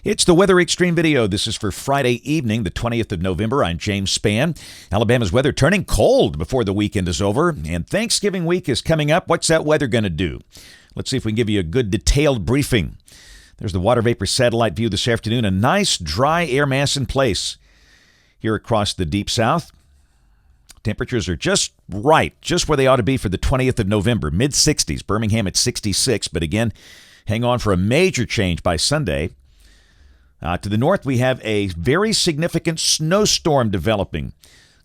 It's the Weather Xtreme video. This is for Friday evening, the 20th of November. I'm James Spann. Alabama's weather turning cold before the weekend is over, and Thanksgiving week is coming up. What's that weather going to do? Let's see if we can give you a good detailed briefing. There's the water vapor satellite view this afternoon. A nice dry air mass in place here across the deep south. Temperatures are just right, just where they ought to be for the 20th of November, mid-60s. Birmingham at 66, but again, hang on for a major change by Sunday. To the north, we have a very significant snowstorm developing.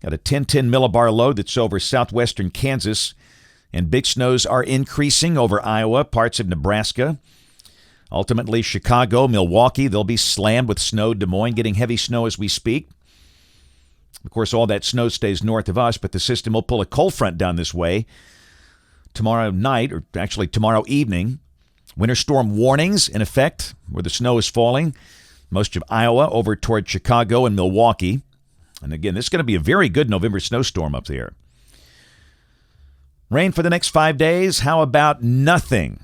Got a 1010 millibar low that's over southwestern Kansas, and big snows are increasing over Iowa, parts of Nebraska. Ultimately, Chicago, Milwaukee, they'll be slammed with snow. Des Moines getting heavy snow as we speak. Of course, all that snow stays north of us, but the system will pull a cold front down this way tomorrow night, or actually tomorrow evening. Winter storm warnings in effect where the snow is falling. Most of Iowa over toward Chicago and Milwaukee. And again, this is going to be a very good November snowstorm up there. Rain for the next 5 days. How about nothing?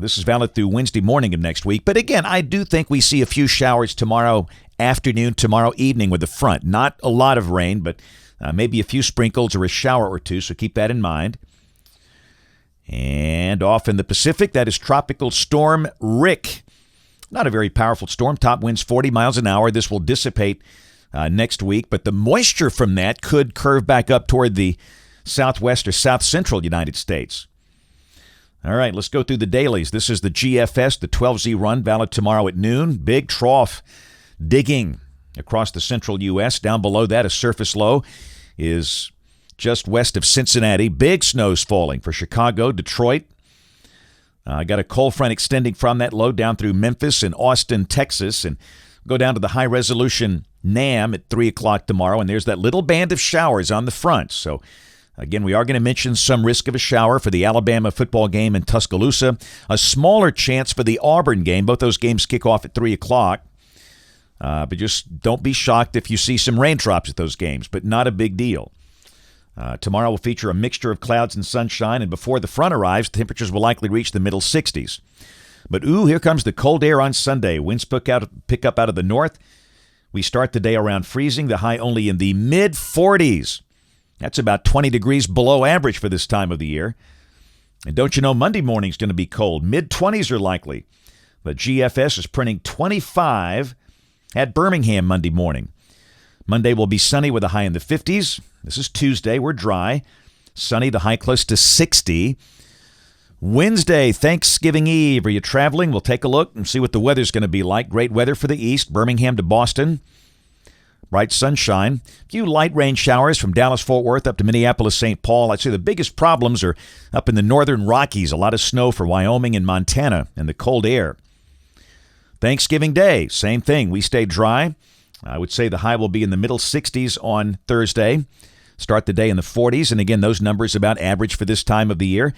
This is valid through Wednesday morning of next week. But again, I do think we see a few showers tomorrow afternoon, tomorrow evening with the front. Not a lot of rain, but maybe a few sprinkles or a shower or two, so keep that in mind. And off in the Pacific, that is Tropical Storm Rick. Not a very powerful storm. Top winds 40 miles an hour. This will dissipate next week, but the moisture from that could curve back up toward the southwest or south central United States. All right, let's go through the dailies. This is the GFS, the 12Z run, valid tomorrow at noon. Big trough digging across the central U.S. Down below that, a surface low is just west of Cincinnati. Big snows falling for Chicago, Detroit. Got a cold front extending from that low down through Memphis and Austin, Texas, and go down to the high-resolution NAM at 3 o'clock tomorrow, and there's that little band of showers on the front. So, again, we are going to mention some risk of a shower for the Alabama football game in Tuscaloosa. A smaller chance for the Auburn game. Both those games kick off at 3 o'clock. But just don't be shocked if you see some raindrops at those games, but not a big deal. Tomorrow will feature a mixture of clouds and sunshine, and before the front arrives, temperatures will likely reach the middle 60s. But, here comes the cold air on Sunday. Winds pick up out of the north. We start the day around freezing, the high only in the mid-40s. That's about 20 degrees below average for this time of the year. And don't you know, Monday morning's going to be cold. Mid-20s are likely. But GFS is printing 25 at Birmingham Monday morning. Monday will be sunny with a high in the 50s. This is Tuesday. We're dry. Sunny, the high close to 60. Wednesday, Thanksgiving Eve. Are you traveling? We'll take a look and see what the weather's going to be like. Great weather for the east, Birmingham to Boston. Bright sunshine. A few light rain showers from Dallas-Fort Worth up to Minneapolis-St. Paul. I'd say the biggest problems are up in the northern Rockies. A lot of snow for Wyoming and Montana and the cold air. Thanksgiving Day, same thing. We stay dry. I would say the high will be in the middle 60s on Thursday. Start the day in the 40s. And again, those numbers about average for this time of the year.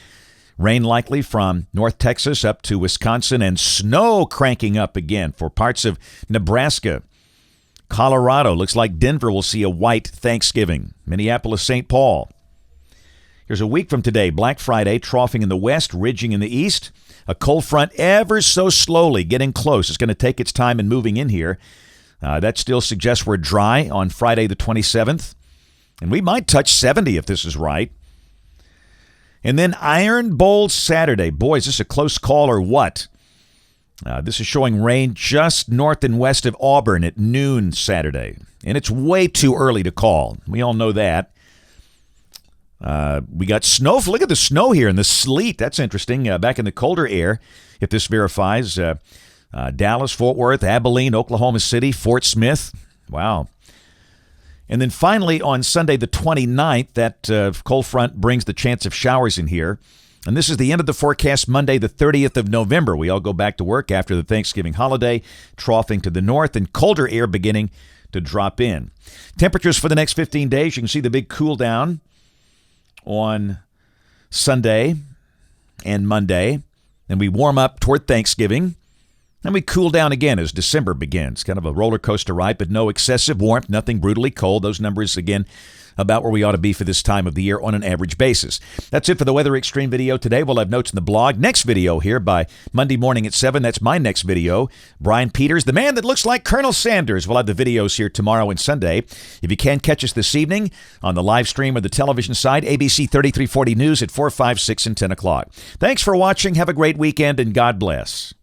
Rain likely from North Texas up to Wisconsin, and snow cranking up again for parts of Nebraska. Colorado, looks like Denver will see a white Thanksgiving. Minneapolis, St. Paul. Here's a week from today, Black Friday, troughing in the west, ridging in the east. A cold front ever so slowly getting close. It's going to take its time in moving in here. That still suggests we're dry on Friday the 27th. And we might touch 70 if this is right. And then Iron Bowl Saturday. Boy, is this a close call or what? This is showing rain just north and west of Auburn at noon Saturday. And it's way too early to call. We all know that. We got snow. Look at the snow here and the sleet. That's interesting. Back in the colder air, if this verifies. Dallas, Fort Worth, Abilene, Oklahoma City, Fort Smith. Wow. And then finally on Sunday the 29th, that cold front brings the chance of showers in here. And this is the end of the forecast Monday the 30th of November. We all go back to work after the Thanksgiving holiday, troughing to the north, and colder air beginning to drop in. Temperatures for the next 15 days, you can see the big cool down on Sunday and Monday. And we warm up toward Thanksgiving. And we cool down again as December begins. Kind of a roller coaster ride, but no excessive warmth, nothing brutally cold. Those numbers, again, about where we ought to be for this time of the year on an average basis. That's it for the Weather Xtreme video today. We'll have notes in the blog. Next video here by Monday morning at 7. That's my next video. Brian Peters, the man that looks like Colonel Sanders. We'll have the videos here tomorrow and Sunday. If you can catch us this evening on the live stream or the television side, ABC 3340 News at 4, 5, 6, and 10 o'clock. Thanks for watching. Have a great weekend, and God bless.